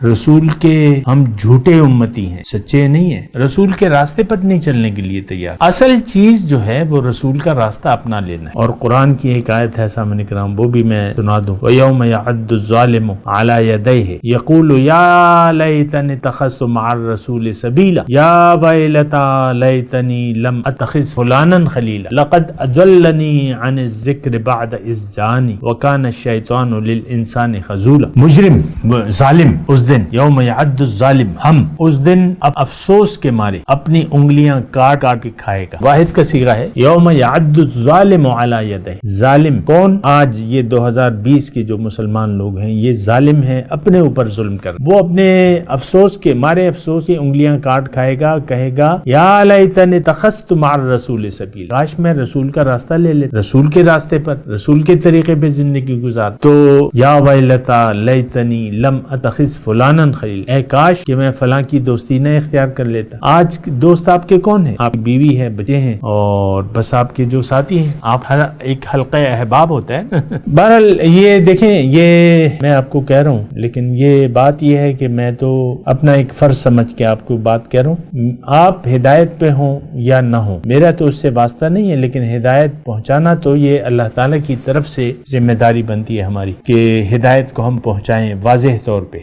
رسول کے ہم جھوٹے امتی ہیں، سچے نہیں ہیں، رسول کے راستے پر نہیں چلنے کے لیے تیار۔ اصل چیز جو ہے وہ رسول کا راستہ اپنا لینا ہے۔ اور قرآن کی ایک آیت ہے سامنے کرام، وہ بھی میں سنا دوں، وَيَوْمَ يَعَدُّ الظَّالِمُ عَلَى يَدَيْهِ يَقُولُ يَا لَيْتَنِي اتَّخَذْتُ مَعَ الرَّسُولِ سَبِيلًا يَا وَيْلَتَىٰ لَيْتَنِي لَمْ أَتَّخِذْ فُلَانًا خَلِيلًا لَقَدْ أَضَلَّنِي عَنِ الذِّكْرِ بَعْدَ إِذْ جَاءَنِي وَكَانَ الشَّيْطَانُ لِلْإِنسَانِ خَذُولًا۔ مجرم، ظالم، اس دن یوم یعد الظالم، ہم اس دن افسوس کے مارے اپنی انگلیاں کاٹ کاٹ کے کھائے گا۔ واحد کا صیغہ ہے یوم یعد الظالم علی یدہ۔ ظالم کون؟ آج یہ 2020 کے جو مسلمان لوگ ہیں یہ ظالم ہیں، اپنے اوپر ظلم کر، وہ اپنے افسوس کے مارے افسوس کی انگلیاں کاٹ کھائے گا، کہے گا یا لیتنی اتخذت مع الرسول سبیلا، کاش میں رسول کا راستہ لے لیتا، رسول کے راستے پر، رسول کے طریقے پہ زندگی گزار۔ تو یا ویلتا لیتنی لم اتخذ فلانا خلیل، اے کاش کہ میں فلاں کی دوستی نہ اختیار کر لیتا۔ آج دوست آپ کے کون ہیں؟ آپ کی بیوی ہے، بچے ہیں، اور بس آپ کے جو ساتھی ہیں۔ آپ ہر ایک حلقہ احباب ہوتا ہے۔ بہرحال یہ دیکھیں، یہ میں آپ کو کہہ رہا ہوں، لیکن یہ بات یہ ہے کہ میں تو اپنا ایک فرض سمجھ کے آپ کو بات کہہ رہا ہوں۔ آپ ہدایت پہ ہوں یا نہ ہوں، میرا تو اس سے واسطہ نہیں ہے، لیکن ہدایت پہنچانا تو یہ اللہ تعالیٰ کی طرف سے ذمہ داری بنتی ہے ہماری کہ ہدایت کو ہم پہنچائیں واضح طور پہ۔